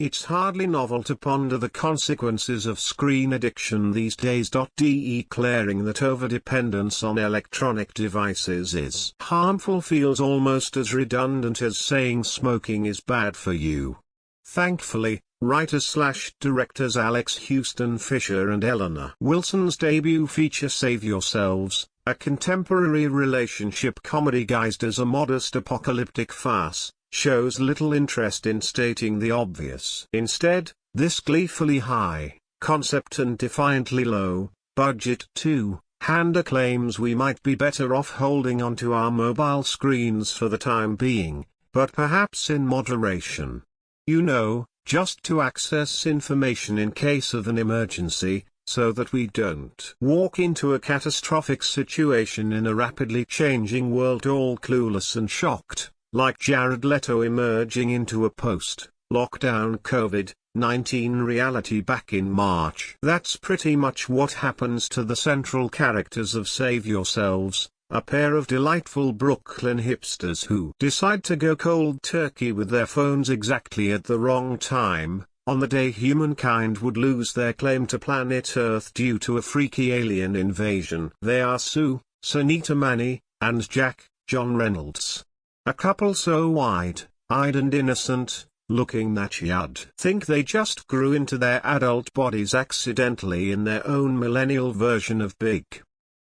It's hardly novel to ponder the consequences of screen addiction these days. Declaring that overdependence on electronic devices is harmful feels almost as redundant as saying smoking is bad for you. Thankfully, writers/directors Alex Huston, Fischer and Eleanor Wilson's debut feature Save Yourselves, a contemporary relationship comedy guised as a modest apocalyptic farce, shows little interest in stating the obvious. Instead, this gleefully high concept and defiantly low budget two-hander claims we might be better off holding onto our mobile screens for the time being, but perhaps in moderation. You know, just to access information in case of an emergency, so that we don't walk into a catastrophic situation in a rapidly changing world all clueless and shocked, like Jared Leto emerging into a post-lockdown COVID-19 reality back in March. That's pretty much what happens to the central characters of Save Yourselves, a pair of delightful Brooklyn hipsters who decide to go cold turkey with their phones exactly at the wrong time, on the day humankind would lose their claim to planet Earth due to a freaky alien invasion. They are Sunita Mani, and Jared Reynolds. A couple so wide-eyed and innocent, looking that you'd think they just grew into their adult bodies accidentally in their own millennial version of Big.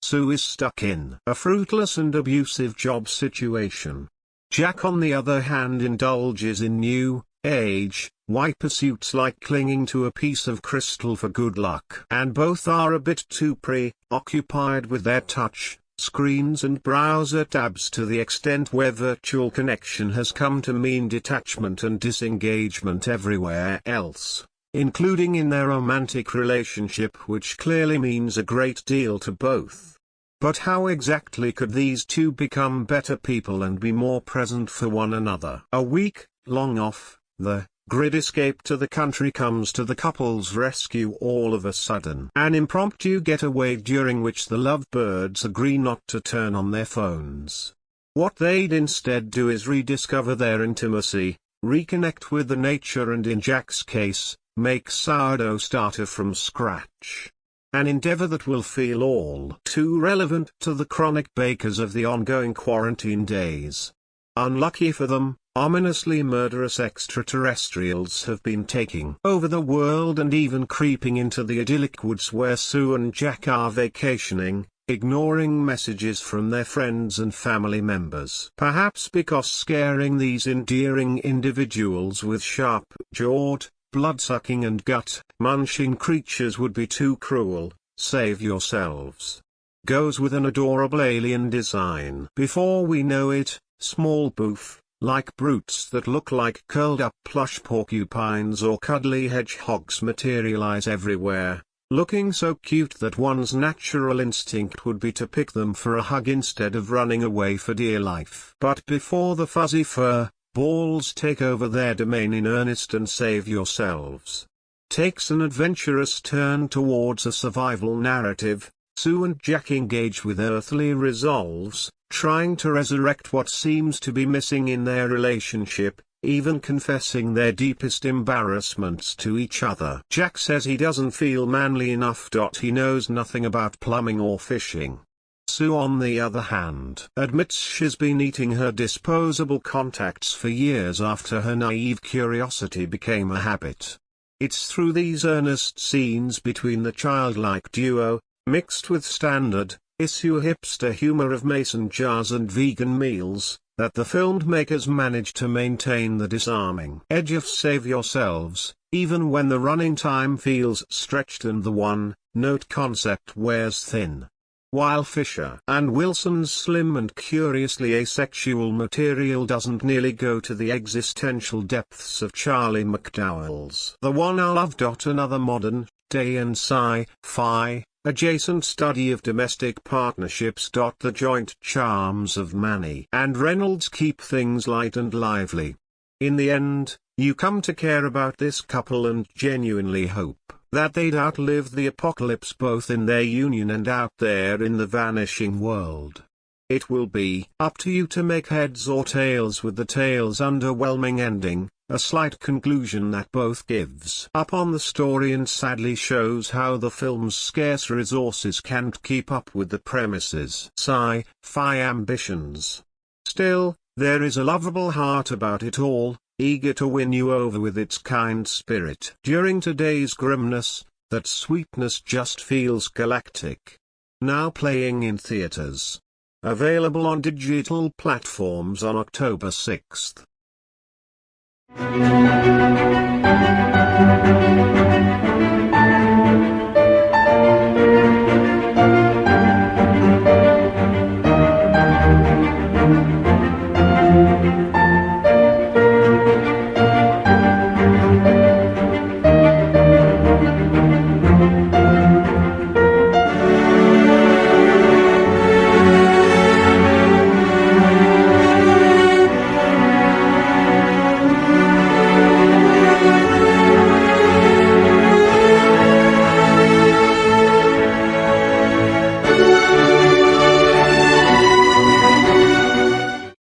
Sue is stuck in a fruitless and abusive job situation. Jack on the other hand indulges in new age white pursuits like clinging to a piece of crystal for good luck. And both are a bit too preoccupied with their touch screens and browser tabs to the extent where virtual connection has come to mean detachment and disengagement everywhere else, including in their romantic relationship, which clearly means a great deal to both. But how exactly could these two become better people and be more present for one another? A week long off the grid escape to the country comes to the couple's rescue all of a sudden. An impromptu getaway during which the lovebirds agree not to turn on their phones. What they'd instead do is rediscover their intimacy, reconnect with the nature and in Jack's case, make sourdough starter from scratch. An endeavor that will feel all too relevant to the chronic bakers of the ongoing quarantine days. Unlucky for them, ominously murderous extraterrestrials have been taking over the world and even creeping into the idyllic woods where Sue and Jack are vacationing, ignoring messages from their friends and family members. Perhaps because scaring these endearing individuals with sharp-jawed, blood-sucking and gut-munching creatures would be too cruel. Save Yourselves goes with an adorable alien design. Before we know it, small pouffe-like brutes that look like curled-up plush porcupines or cuddly hedgehogs materialize everywhere, looking so cute that one's natural instinct would be to pick them for a hug instead of running away for dear life. But before the fuzzy fur balls take over their domain in earnest and Save Yourselves takes an adventurous turn towards a survival narrative, Sue and Jack engage with earthly resolves, trying to resurrect what seems to be missing in their relationship, even confessing their deepest embarrassments to each other. Jack says he doesn't feel manly enough. He knows nothing about plumbing or fishing. Sue on the other hand admits she's been eating her disposable contacts for years after her naive curiosity became a habit. It's through these earnest scenes between the childlike duo, mixed with standard-issue hipster humor of mason jars and vegan meals, that the filmmakers manage to maintain the disarming edge of Save Yourselves, even when the running time feels stretched and the one-note concept wears thin. While Fischer and Wilson's slim and curiously asexual material doesn't nearly go to the existential depths of Charlie McDowell's The One I Love. Another modern-day and sci-fi-adjacent study of domestic partnerships. The joint charms of Mani and Reynolds keep things light and lively. In the end, you come to care about this couple and genuinely hope that they'd outlive the apocalypse both in their union and out there in the vanishing world. It will be up to you to make heads or tails with the tale's underwhelming ending, a slight conclusion that both gives up on the story and sadly shows how the film's scarce resources can't keep up with the premise's sci-fi ambitions. Still, there is a lovable heart about it all, eager to win you over with its kind spirit. During today's grimness, that sweetness just feels galactic. Now playing in theaters. Available on digital platforms on October 6th.